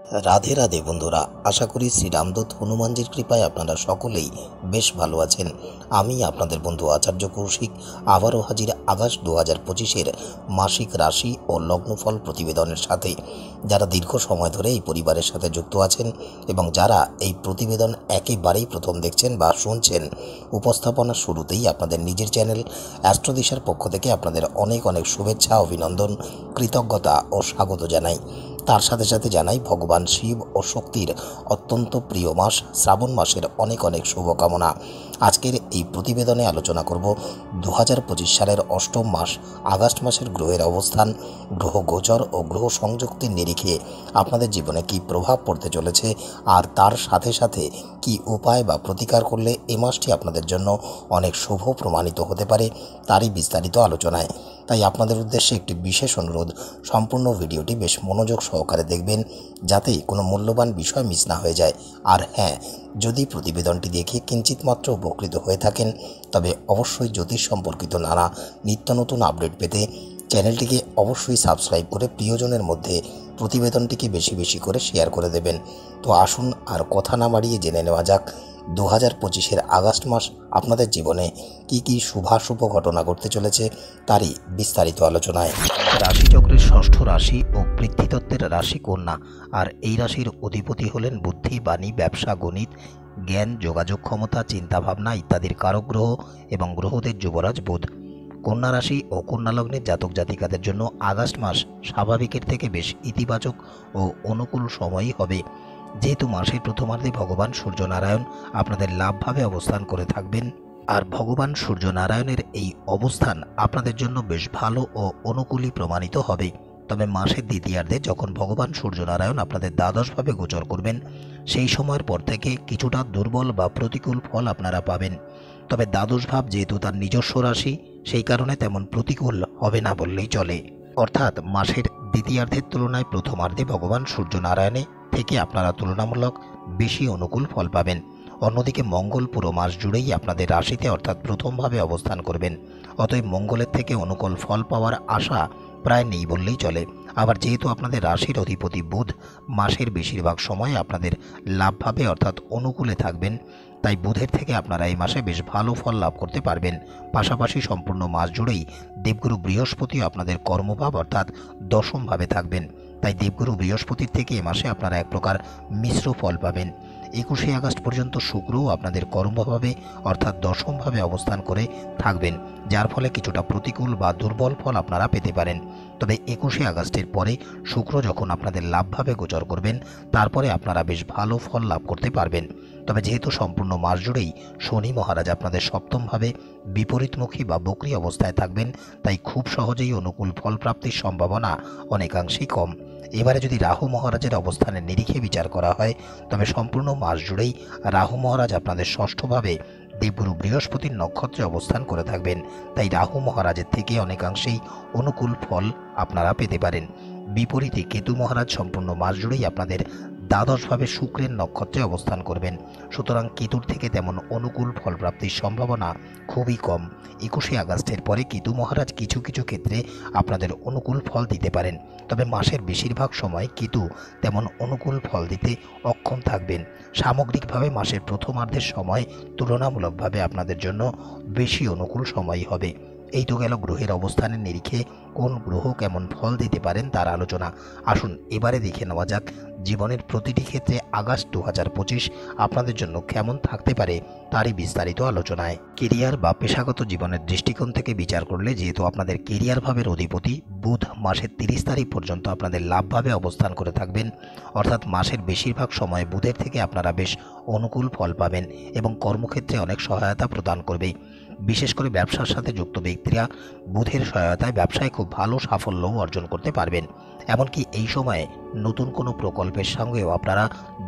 রাধে রাধে বন্ধুরা, আশা করি শ্রীরামদূত হনুমানজির কৃপায় আপনারা সকলেই বেশ ভালো আছেন। আমি আপনাদের বন্ধু আচার্য কৌশিক আবারও হাজির আগস্ট 2025-এর মাসিক রাশি ও লগ্নফল প্রতিবেদনের সাথে। যারা দীর্ঘ সময় ধরে এই পরিবারের সাথে যুক্ত আছেন এবং যারা এই প্রতিবেদন একেবারেই প্রথম দেখছেন বা শুনছেন, উপস্থাপনার শুরুতেই আপনাদের নিজের চ্যানেল অ্যাস্ট্রোদিশার পক্ষ থেকে আপনাদের অনেক অনেক শুভেচ্ছা, অভিনন্দন, কৃতজ্ঞতা ও স্বাগত জানাই। তার সাথে সাথে জানাই ভগবান শিব ও শক্তির অত্যন্ত প্রিয় মাস শ্রাবণ মাসের অনেক অনেক শুভকামনা। আজকের এই প্রতিবেদনে আলোচনা করব 2025 সালের অষ্টম মাস আগস্ট মাসের গ্রহের অবস্থান, গ্রহ গোচর ও গ্রহ সংযুক্তির নিরিখে আপনাদের জীবনে কী প্রভাব পড়তে চলেছে, আর তার সাথে সাথে কি উপায় বা প্রতিকার করলে এ মাসটি আপনাদের জন্য অনেক শুভ প্রমাণিত হতে পারে, তারই বিস্তারিত আলোচনায়। তাই আপনাদের উদ্দেশ্যে একটি বিশেষ অনুরোধ, সম্পূর্ণ ভিডিওটি বেশ মনোযোগ সহকারে দেখবেন যাতে কোনো মূল্যবান বিষয় মিস না হয়ে যায়। আর হ্যাঁ, যদি প্রতিবেদনটি দেখে কিঞ্চিত মাত্র উপকৃত হয়ে থাকেন তবে অবশ্যই জ্যোতিষ সম্পর্কিত নানা নিত্য নতুন আপডেট পেতে চ্যানেলটিকে অবশ্যই সাবস্ক্রাইব করে প্রিয়জনের মধ্যে প্রতিবেদনটিকে বেশি বেশি করে শেয়ার করে দেবেন। তো আসুন আর কথা না বাড়িয়ে জেনে নেওয়া যাক 2025-এর আগস্ট মাস আপনাদের জীবনে কি কি শুভাশুভ ঘটনা ঘটতে চলেছে তারই বিস্তারিত আলোচনায়। রাশিচক্রের ষষ্ঠ রাশি ও পৃথ্বীতত্ত্বের রাশি কন্যা, আর এই রাশির অধিপতি হলেন বুদ্ধি, বাণী, ব্যবসা, গণিত, জ্ঞান, যোগাযোগ ক্ষমতা, চিন্তাভাবনা ইত্যাদির কারক গ্রহ এবং গ্রহদের যুবরাজ বুধ। কন্যা রাশি ও কন্যা লগ্নের জাতক জাতিকাদের জন্য আগস্ট মাস স্বাভাবিকের থেকে বেশ ইতিবাচক ও অনুকূল সময়ই হবে, যেহেতু মাসের প্রথমার্ধে ভগবান সূর্যনারায়ণ আপনাদের লাভভাবে অবস্থান করে থাকবেন। আর ভগবান সূর্যনারায়ণের এই অবস্থান আপনাদের জন্য বেশ ভালো ও অনুকূলই প্রমাণিত হবে। তবে মাসের দ্বিতীয়ার্ধে যখন ভগবান সূর্যনারায়ণ আপনাদের দ্বাদশভাবে গোচর করবেন, সেই সময়ের পর থেকে কিছুটা দুর্বল বা প্রতিকূল ফল আপনারা পাবেন। তবে দ্বাদশ ভাব যেহেতু তার নিজস্ব রাশি, সেই কারণে তেমন প্রতিকূল হবে না বললেই চলে। অর্থাৎ মাসের দ্বিতীয়ার্ধের তুলনায় প্রথমার্ধে ভগবান সূর্যনারায়ণে থেকে আপনারা তুলনামূলক বেশি অনুকূল ফল পাবেন। অন্যদিকে মঙ্গল পুরো মাস জুড়েই আপনাদের রাশিতে অর্থাৎ প্রথমভাবে অবস্থান করবেন। অতএব মঙ্গলের থেকে অনুকূল ফল পাওয়ার আশা প্রায় নেই বললেই চলে। আবার যেহেতু আপনাদের রাশির অধিপতি বুধ মাসের বেশিরভাগ সময় আপনাদের লাভভাবে অর্থাৎ অনুকূলে থাকবেন, তাই বুধের থেকে আপনারা এই মাসে বেশ ভালো ফল লাভ করতে পারবেন। পাশাপাশি সম্পূর্ণ মাস জুড়েই দেবগুরু বৃহস্পতিও আপনাদের কর্মভাব অর্থাৎ দশমভাবে থাকবেন। তাই দেবগুরু বৃহস্পতির থেকে এ মাসে আপনারা এক প্রকার মিশ্র ফল পাবেন। 21শে আগস্ট পর্যন্ত শুক্রও আপনাদের কর্মভাবে অর্থাৎ দশমভাবে অবস্থান করে থাকবেন, যার ফলে কিছুটা প্রতিকূল বা দুর্বল ফল আপনারা পেতে পারেন। তবে 21শে আগস্টের পরে শুক্র যখন আপনাদের লাভভাবে গোচর করবেন, তারপরে আপনারা বেশ ভালো ফল লাভ করতে পারবেন। তবে যেহেতু সম্পূর্ণ মাস জুড়েই শনি মহারাজ আপনাদের সপ্তমভাবে বিপরীতমুখী বা বক্রী অবস্থায় থাকবেন, তাই খুব সহজেই অনুকূল ফল প্রাপ্তির সম্ভাবনা অনেকাংশেই কম। এবারে যদি রাহু মহারাজের অবস্থানের নিরিখে বিচার করা হয়, তবে সম্পূর্ণ মাস জুড়েই রাহু মহারাজ আপনাদের ষষ্ঠভাবে দেবগুরু বৃহস্পতির নক্ষত্রে অবস্থান করে থাকবেন। তাই রাহু মহারাজের থেকে অনেকাংশেই অনুকূল ফল আপনারা পেতে পারেন। বিপরীতে কেতু মহারাজ সম্পূর্ণ মাস জুড়েই আপনাদের দ্বাদশভাবে শুক্রের নক্ষত্রে অবস্থান করবেন। সুতরাং কেতুর থেকে তেমন অনুকূল ফল প্রাপ্তির সম্ভাবনা খুবই কম। 21শে আগস্টের পরে কেতু মহারাজ কিছু কিছু ক্ষেত্রে আপনাদের অনুকূল ফল দিতে পারেন, তবে মাসের বেশিরভাগ সময় কেতু তেমন অনুকূল ফল দিতে অক্ষম থাকবেন। সামগ্রিকভাবে মাসের প্রথমার্ধের সময় তুলনামূলকভাবে আপনাদের জন্য বেশি অনুকূল সময় হবে। এই তো গেল গ্রহের অবস্থানের নিরিখে কোন গ্রহ কেমন ফল দিতে পারেন তার আলোচনা। আসুন এবারে দেখে নেওয়া যাক জীবনের প্রতিটি ক্ষেত্রে আগস্ট 2025 আপনাদের জন্য কেমন থাকতে পারে তারই বিস্তারিত আলোচনায়। কেরিয়ার বা পেশাগত জীবনের দৃষ্টিকোণ থেকে বিচার করলে, যেহেতু আপনাদের কেরিয়ার ভাবের অধিপতি বুধ মাসের 30 তারিখ পর্যন্ত আপনাদের লাভভাবে অবস্থান করে থাকবেন, অর্থাৎ মাসের বেশিরভাগ সময় বুধের থেকে আপনারা বেশ অনুকূল ফল পাবেন এবং কর্মক্ষেত্রে অনেক সহায়তা প্রদান করবে। বিশেষ করে ব্যবসার সাথে যুক্ত ব্যক্তিরা বুধের সহায়তায় ব্যবসায় খুব ভালো সাফল্যও অর্জন করতে পারবেন। এমনকি এই সময়ে নতুন কোনো প্রকল্পের সঙ্গেও আপনারা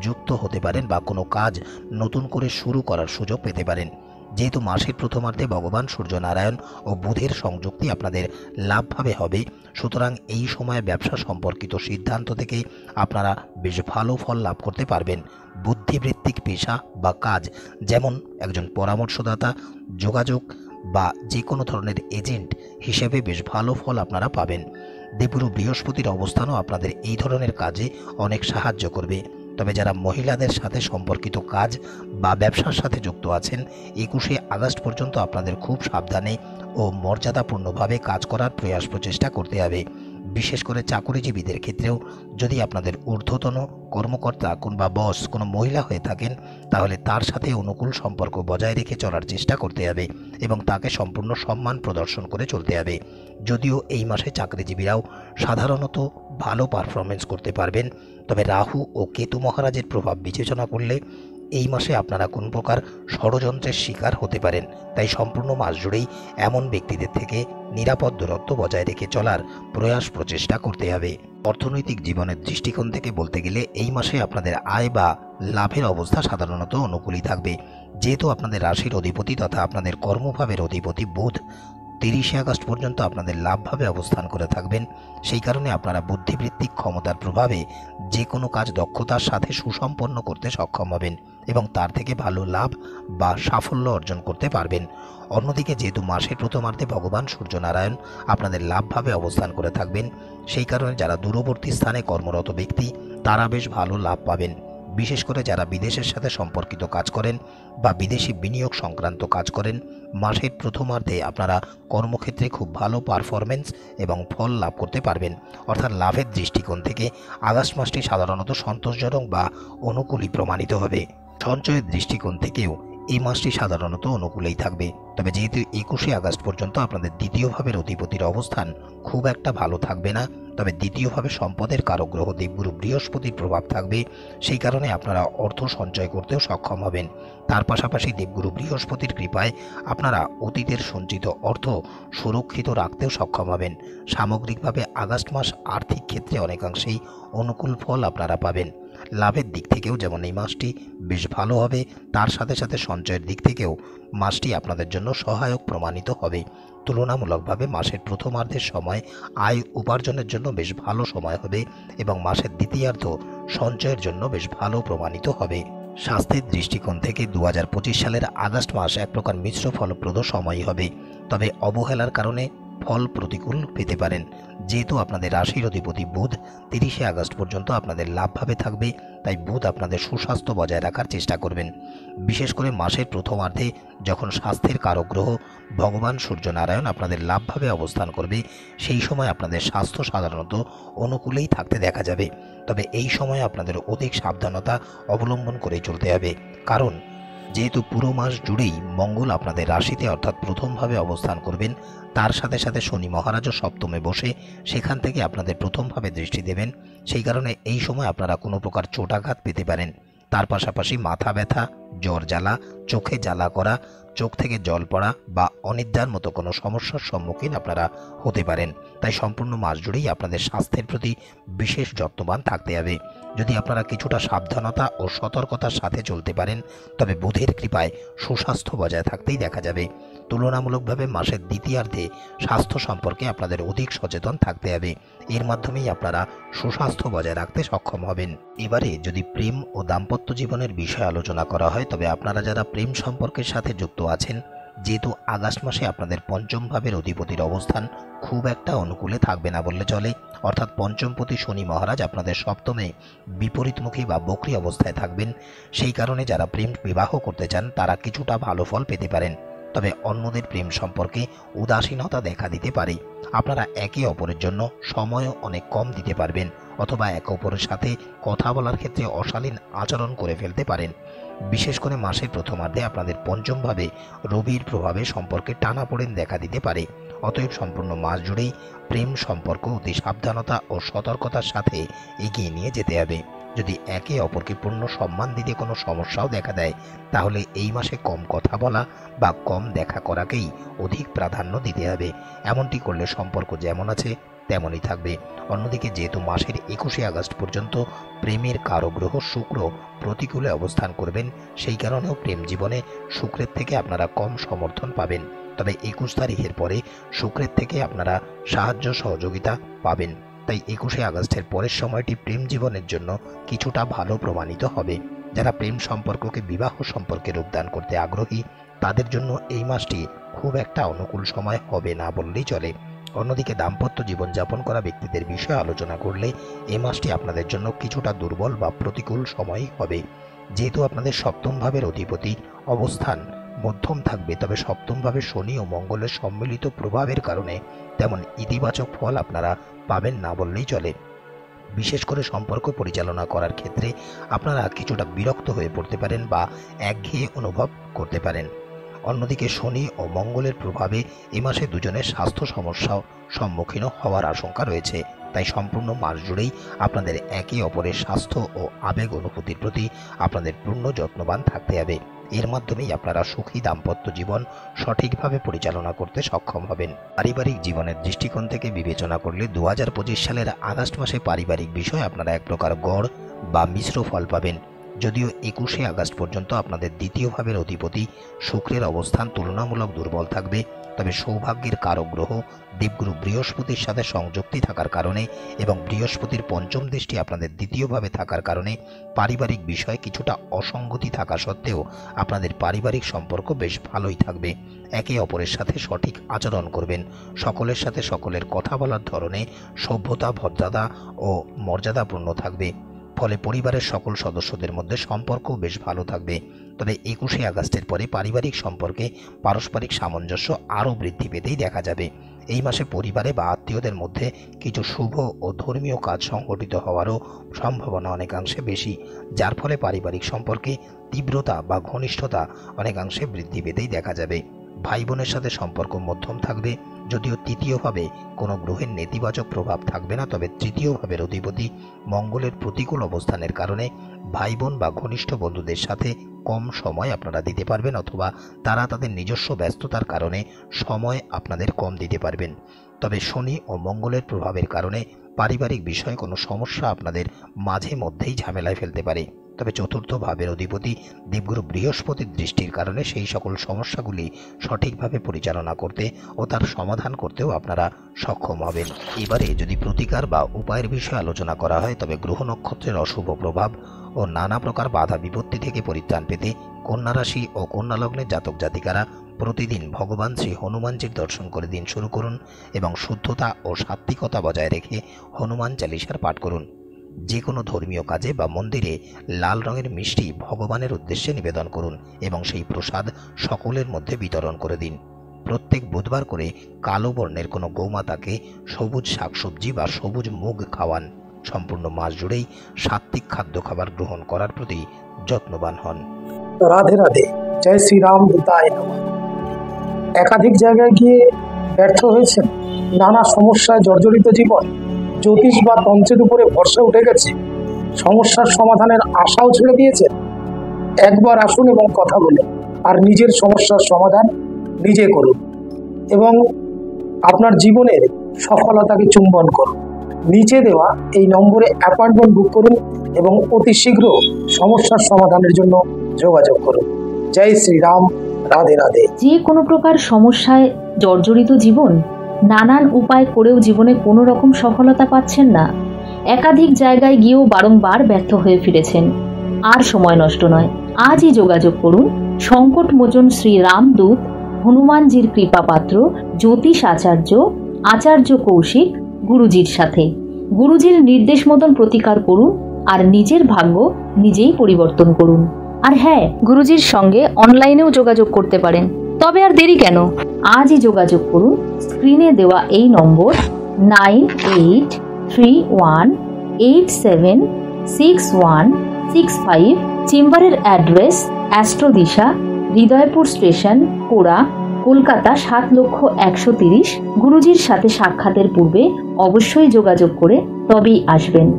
যুক্ত হতে পারেন বা কোনো কাজ নতুন করে শুরু করার সুযোগ পেতে পারেন। যেহেতু মাসের প্রথমার্ধে ভগবান সূর্যনারায়ণ ও বুধের সংযুক্তি আপনাদের লাভভাবে হবে, সুতরাং এই সময়ে ব্যবসা সম্পর্কিত সিদ্ধান্ত থেকে আপনারা বেশ ভালো ফল লাভ করতে পারবেন। বুদ্ধিবৃত্তিক পেশা বা কাজ, যেমন একজন পরামর্শদাতা, যোগাযোগ বা যে কোনো ধরনের এজেন্ট হিসেবে বেশ ভালো ফল আপনারা পাবেন। দেবগুরু বৃহস্পতির অবস্থানও আপনাদের এই ধরনের কাজে অনেক সাহায্য করবে। তবে যারা মহিলাদের সাথে সম্পর্কিত কাজ বা ব্যবসার সাথে যুক্ত আছেন, 21শে আগস্ট পর্যন্ত আপনাদের খুব সাবধানে ও মর্যাদাপূর্ণভাবে কাজ করার প্রয়াস প্রচেষ্টা করতে হবে। বিশেষ করে চাকুরিজীবীদের ক্ষেত্রেও যদি আপনাদের ঊর্ধ্বতন কর্মকর্তা বা বস কোনো মহিলা হয়ে থাকেন, তাহলে তার সাথে অনুকূল সম্পর্ক বজায় রেখে চলার চেষ্টা করতে হবে এবং তাকে সম্পূর্ণ সম্মান প্রদর্শন করে চলতে হবে। যদিও এই মাসে চাকরিজীবীরাও সাধারণত ভালো পারফরমেন্স করতে পারবেন, তবে রাহু ও কেতু মহারাজের প্রভাব বিবেচনা করলে এই মাসে আপনারা কোন প্রকার ষড়যন্ত্রের শিকার হতে পারেন। তাই সম্পূর্ণ মাস জুড়েই এমন ব্যক্তিদের থেকে নিরাপদ দূরত্ব বজায় রেখে চলার প্রয়াস প্রচেষ্টা করতে হবে। অর্থনৈতিক জীবনের দৃষ্টিকোণ থেকে বলতে গেলে এই মাসে আপনাদের আয় বা লাভের অবস্থা সাধারণত অনুকূলই থাকবে। যেহেতু আপনাদের রাশির অধিপতি তথা আপনাদের কর্মভাবের অধিপতি বুধ 30শে আগস্ট পর্যন্ত আপনাদের লাভভাবে অবস্থান করে থাকবেন, সেই কারণে আপনারা বুদ্ধিবৃত্তিক ক্ষমতার প্রভাবে যে কোনো কাজ দক্ষতার সাথে সুসম্পন্ন করতে সক্ষম হবেন এবং তার থেকে ভালো লাভ বা সাফল্য অর্জন করতে পারবেন। অন্যদিকে যেহেতু মাসের প্রথমার্ধে ভগবান সূর্যনারায়ণ আপনাদের লাভভাবে অবস্থান করে থাকবেন, সেই কারণে যারা দূরবর্তী স্থানে কর্মরত ব্যক্তি তারা বেশ ভালো লাভ পাবেন। বিশেষ করে যারা বিদেশের সাথে সম্পর্কিত কাজ করেন বা বিদেশি বিনিয়োগ সংক্রান্ত কাজ করেন, মাসের প্রথমার্ধে আপনারা কর্মক্ষেত্রে খুব ভালো পারফরমেন্স এবং ফল লাভ করতে পারবেন। অর্থাৎ লাভের দৃষ্টিকোণ থেকে আগস্ট মাসটি সাধারণত সন্তোষজনক বা অনুকূলই প্রমাণিত হবে। সঞ্চয়ের দৃষ্টিকোণ থেকেও এই মাসটি সাধারণত অনুকূলেই থাকবে। তবে যেহেতু 21শে আগস্ট পর্যন্ত আপনাদের দ্বিতীয় ভাবের অধিপতির অবস্থান খুব একটা ভালো থাকবে না, তবে দ্বিতীয়ভাবে সম্পদের কারক গ্রহ দেবগুরু বৃহস্পতির প্রভাব থাকবে, সেই কারণে আপনারা অর্থ সঞ্চয় করতেও সক্ষম হবেন। তার পাশাপাশি দেবগুরু বৃহস্পতির কৃপায় আপনারা অতীতের সঞ্চিত অর্থ সুরক্ষিত রাখতেও সক্ষম হবেন। সামগ্রিকভাবে আগস্ট মাস আর্থিক ক্ষেত্রে অনেকাংশেই অনুকূল ফল আপনারা পাবেন। লাভের দিক থেকেও যেমন এই মাসটি বেশ ভালো হবে, তার সাথে সাথে সঞ্চয়ের দিক থেকেও মাসটি আপনাদের জন্য সহায়ক প্রমাণিত হবে। তুলনামূলকভাবে মাসের প্রথমার্ধের সময় আয় উপার্জনের জন্য বেশ ভালো সময় হবে এবং মাসের দ্বিতীয়ার্ধ সঞ্চয়ের জন্য বেশ ভালো প্রমাণিত হবে। স্বাস্থ্যের দৃষ্টিকোণ থেকে 2025 সালের আগস্ট মাস এক প্রকার মিশ্র ফলপ্রদ সময় হবে, তবে অবহেলার কারণে ফল প্রতিকূল পেতে পারেন। যেহেতু আপনাদের রাশির অধিপতি বুধ 30শে আগস্ট পর্যন্ত আপনাদের লাভভাবে থাকবে, তাই বুধ আপনাদের সুস্বাস্থ্য বজায় রাখার চেষ্টা করবেন। বিশেষ করে মাসের প্রথমার্ধে যখন স্বাস্থ্যের কারক গ্রহ ভগবান সূর্যনারায়ণ আপনাদের লাভভাবে অবস্থান করবে, সেই সময় আপনাদের স্বাস্থ্য সাধারণত অনুকূলেই থাকতে দেখা যাবে। তবে এই সময় আপনাদের অধিক সাবধানতা অবলম্বন করে চলতে হবে, কারণ যেহেতু পুরো মাস জুড়েই মঙ্গল আপনাদের রাশিতে অর্থাৎ প্রথমভাবে অবস্থান করবেন, তার সাথে সাথে শনি মহারাজও সপ্তমে বসে সেখান থেকে আপনাদের প্রথমভাবে দৃষ্টি দেবেন। সেই কারণে এই সময় আপনারা কোনো প্রকার চোটাঘাত পেতে পারেন। তার পাশাপাশি মাথা ব্যথা, জ্বর জ্বালা, চোখে জ্বালা করা, চোখ থেকে জল পড়া বা অনিদ্রার মতো কোনো সমস্যার সম্মুখীন আপনারা হতে পারেন। তাই সম্পূর্ণ মাস জুড়েই আপনাদের স্বাস্থ্যের প্রতি বিশেষ যত্নবান থাকতে হবে। যদি আপনারা কিছুটা সাবধানতা ও সতর্কতার সাথে চলতে পারেন, তবে বুধের কৃপায় সুস্বাস্থ্য বজায় থাকতেই দেখা যাবে। তুলনামূলকভাবে মাসের দ্বিতীয়ার্ধে স্বাস্থ্য সম্পর্কে আপনাদের অধিক সচেতন থাকতে হবে। এর মাধ্যমেই আপনারা সুস্বাস্থ্য বজায় রাখতে সক্ষম হবেন। এবারে যদি প্রেম ও দাম্পত্য জীবনের বিষয়ে আলোচনা করা হয়, তবে আপনারা যারা প্রেম সম্পর্কের সাথে যুক্ত আছেন, যেহেতু আগস্ট মাসে আপনাদের পঞ্চম ভাবের অধিপতির অবস্থান খুব একটা অনুকূলে থাকবে না বললে চলে, অর্থাৎ পঞ্চমপতি শনি মহারাজ আপনাদের সপ্তমে বিপরীতমুখী বা বক্রী অবস্থায় থাকবেন। সেই কারণে যারা প্রেম বিবাহ করতে চান তারা কিছুটা ভালো ফল পেতে পারেন, তবে অন্যদের প্রেম সম্পর্কে উদাসীনতা দেখা দিতে পারে। আপনারা একে অপরের জন্য সময়ও অনেক কম দিতে পারবেন, অথবা একে অপরের সাথে কথা বলার ক্ষেত্রে অশালীন আচরণ করে ফেলতে পারেন। বিশেষ করে মাসের প্রথমার্ধে আপনাদের পঞ্চমভাবে রবির প্রভাবে সম্পর্কে টানাপোড়েন দেখা দিতে পারে। অতএব সম্পূর্ণ মাস জুড়েই প্রেম সম্পর্ক অতি সাবধানতা ও সতর্কতার সাথে এগিয়ে নিয়ে যেতে হবে। যদি একে অপরকে পূর্ণ সম্মান দিতে কোনো সমস্যাও দেখা দেয়, তাহলে এই মাসে কম কথা বলা বা কম দেখা করাকেই অধিক প্রাধান্য দিতে হবে। এমনটি করলে সম্পর্ক যেমন আছে তেমনই থাকবে। অন্যদিকে যেহেতু মাসের 21শে আগস্ট পর্যন্ত প্রেমের কারক গ্রহ শুক্র প্রতিকূলে অবস্থান করবেন, সেই কারণেও প্রেম জীবনে শুক্রের থেকে আপনারা কম সমর্থন পাবেন। তবে 21 তারিখের পরে শুক্রের থেকে আপনারা সাহায্য সহযোগিতা পাবেন। তাই 21শে আগস্টের পরের সময়টি প্রেম জীবনের জন্য কিছুটা ভালো প্রমাণিত হবে। যারা প্রেম সম্পর্ককে বিবাহ সম্পর্কে রূপদান করতে আগ্রহী, তাদের জন্য এই মাসটি খুব একটা অনুকূল সময় হবে না বললেই চলে। অন্যদিকে দাম্পত্য জীবনযাপন করা ব্যক্তিদের বিষয়ে আলোচনা করলে এই মাসটি আপনাদের জন্য কিছুটা দুর্বল বা প্রতিকূল সময় হবে। যেহেতু আপনাদের সপ্তম ভাবের অধিপতি অবস্থান মধ্যম থাকবে, তবে সপ্তম ভাবে শনি ও মঙ্গলের সম্মিলিত প্রভাবের কারণে তেমন ইতিবাচক ফল আপনারা পাবেন না বললেই চলে। বিশেষ করে সম্পর্ক পরিচালনা করার ক্ষেত্রে আপনারা কিছুটা বিরক্ত হয়ে পড়তে পারেন বা একঘেয়ে অনুভব করতে পারেন। অন্যদিকে শনি ও মঙ্গলের প্রভাবে এ মাসে দুজনের স্বাস্থ্য সমস্যাও সম্মুখীন হওয়ার আশঙ্কা রয়েছে। তাই সম্পূর্ণ মাস জুড়েই আপনাদের একে অপরের স্বাস্থ্য ও আবেগ অনুভূতির প্রতি আপনাদের পূর্ণ যত্নবান থাকতে হবে। এর মাধ্যমেই আপনারা সুখী দাম্পত্য জীবন সঠিকভাবে পরিচালনা করতে সক্ষম হবেন। পারিবারিক জীবনের দৃষ্টিকোণ থেকে বিবেচনা করলে 2025 সালের আগস্ট মাসে পারিবারিক বিষয়ে আপনারা এক প্রকার গড় বা মিশ্র ফল পাবেন। যদিও 21শে আগস্ট পর্যন্ত আপনাদের দ্বিতীয় ভাবের অধিপতি শুক্রের অবস্থান তুলনামূলক দুর্বল থাকবে, তবে সৌভাগ্যের কারক গ্রহ দেবগুরু বৃহস্পতির সাথে সংযুক্তি থাকার কারণে এবং বৃহস্পতির পঞ্চম দৃষ্টি আপনাদের দ্বিতীয়ভাবে থাকার কারণে পারিবারিক বিষয়ে কিছুটা অসঙ্গতি থাকা সত্ত্বেও আপনাদের পারিবারিক সম্পর্ক বেশ ভালোই থাকবে। একে অপরের সাথে সঠিক আচরণ করবেন। সকলের সাথে সকলের কথা বলার ধরনে সভ্যতা, ভদ্রতা ও মর্যাদাপূর্ণ থাকবে। ফলে পরিবারের সকল সদস্যদের মধ্যে সম্পর্ক বেশ ভালো থাকবে। তবে 21শে আগস্টের পরে পারিবারিক সম্পর্কে পারস্পরিক সামঞ্জস্য আরও বৃদ্ধি পেতেই দেখা যাবে। এই মাসে পরিবারে বা আত্মীয়দের মধ্যে কিছু শুভ ও ধর্মীয় কাজ সংঘটিত হওয়ারও সম্ভাবনা অনেকাংশে বেশি, যার ফলে পারিবারিক সম্পর্কে তীব্রতা বা ঘনিষ্ঠতা অনেকাংশে বৃদ্ধি পেতেই দেখা যাবে। ভাই বোনের সাথে সম্পর্ক মধ্যম থাকবে। যদিও তৃতীয়ভাবে কোনো গ্রহের নেতিবাচক প্রভাব থাকবে না, তবে তৃতীয় ভাবের অধিপতি মঙ্গলের প্রতিকূল অবস্থানের কারণে ভাই বোন বা ঘনিষ্ঠ বন্ধুদের সাথে কম সময় আপনারা দিতে পারবেন, অথবা তারা তাদের নিজস্ব ব্যস্ততার কারণে সময় আপনাদের কম দিতে পারবেন। তবে শনি ও মঙ্গলের প্রভাবের কারণে পারিবারিক বিষয়ে কোনো সমস্যা আপনাদের মাঝে মধ্যেই ঝামেলায় ফেলতে পারে। তবে চতুর্থ ভাবের অধিপতি দেবগুরু বৃহস্পতির দৃষ্টির কারণে সেই সকল সমস্যাগুলি সঠিকভাবে পরিচালনা করতে ও তার সমাধান করতেও আপনারা সক্ষম হবেন। এবারে যদি প্রতিকার বা উপায়ের বিষয়ে আলোচনা করা হয়, তবে গ্রহ নক্ষত্রের অশুভ প্রভাব ও নানা প্রকার বাধা বিপত্তি থেকে পরিত্রাণ পেতে কন্যা রাশি ও কন্যা লগ্নের জাতক জাতিকারা প্রতিদিন ভগবান শ্রী হনুমানজির দর্শন করে দিন শুরু করুন এবং শুদ্ধতা ও সাত্ত্বিকতা বজায় রেখে হনুমান চালিসার পাঠ করুন। যে কোনো ধর্মীয় কাজে বা মন্দিরে লাল রঙের মিষ্টি ভগবানের উদ্দেশ্যে নিবেদন করুন এবং সেই প্রসাদ সকলের মধ্যে বিতরণ করে দিন। প্রত্যেক বুধবার করে কালো বর্ণের কোনো গৌমাতাকে সবুজ শাকসবজি বা সবুজ মুগ খাওয়ান। সম্পূর্ণ মাস জুড়েই সাত্ত্বিক খাদ্য খাবার গ্রহণ করার প্রতি যত্নবান হন। রাধে রাধে, জয় শ্রীরাম দূতায় নমঃ। একাধিক জায়গায় গিয়ে ব্যর্থ হয়েছেন, নানা সমস্যায় জর্জরিত জীবন, জ্যোতিষ বা তন্ত্রের উপরে ভরসা উঠে গেছে, সমস্যার সমাধানের আশাও ছেড়ে দিয়েছেন। একবার আসুন এবং কথা বলুন, আর নিজের সমস্যার সমাধান নিজে করুন এবং আপনার জীবনের সফলতাকে চুম্বন করুন। নিচে দেওয়া এই নম্বরে অ্যাপয়েন্টমেন্ট বুক করুন এবং অতি শীঘ্র সমস্যার সমাধানের জন্য যোগাযোগ করুন। জয় শ্রীরাম, রাধে রাধে। যে কোনো প্রকার সমস্যায় জর্জরিত জীবন, নানান উপায় করেও জীবনে কোনো রকম সফলতা পাচ্ছেন না, একাধিক জায়গায় গিয়েও বারংবার ব্যর্থ হয়ে ফিরেছেন, আর সময় নষ্ট নয়, আজই যোগাযোগ করুন সংকটমোচন শ্রী রামদূত হনুমানজির কৃপাপাত্র জ্যোতিষ আচার্য কৌশিক গুরুজির সাথে। গুরুজির নির্দেশ মতন প্রতিকার করুন আর নিজের ভাগ্য নিজেই পরিবর্তন করুন। আর হ্যাঁ, গুরুজির সঙ্গে অনলাইনেও যোগাযোগ করতে পারেন। তবে আর দেরি কেন, আজই যোগাযোগ করুন স্ক্রিনে দেওয়া এই নম্বর 9831876165। চেম্বারের অ্যাড্রেস অ্যাস্ট্রোদিশা, হৃদয়পুর স্টেশন, কোড়া, কলকাতা ৭,১৩০,০০০। গুরুজির সাথে সাক্ষাতের পূর্বে অবশ্যই যোগাযোগ করে তবেই আসবেন।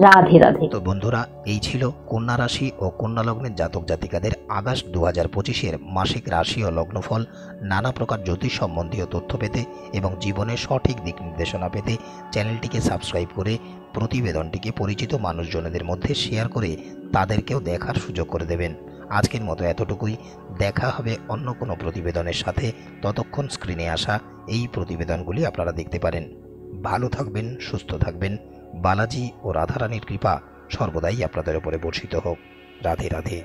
রাধে রাধে। তো বন্ধুরা, এই ছিল কন্যা রাশি ও কন্যা লগ্নের জাতক জাতিকাদের আগস্ট 2025-এর মাসিক রাশি ও লগ্নফল। নানা প্রকার জ্যোতিষ সম্বন্ধীয় তথ্য পেতে এবং জীবনের সঠিক দিক নির্দেশনা পেতে চ্যানেলটিকে সাবস্ক্রাইব করে প্রতিবেদনটিকে পরিচিত মানুষজনদের মধ্যে শেয়ার করে তাদেরকেও দেখার সুযোগ করে দেবেন। আজকের মতো এতটুকুই। দেখা হবে অন্য কোনো প্রতিবেদনের সাথে। ততক্ষণ স্ক্রিনে আসা এই প্রতিবেদনগুলি আপনারা দেখতে পারেন। ভালো থাকবেন, সুস্থ থাকবেন। বালাজি ও রাধারানীর কৃপা সর্বদাই আপনাদের উপরে বর্ষিত হোক। রাধে রাধে।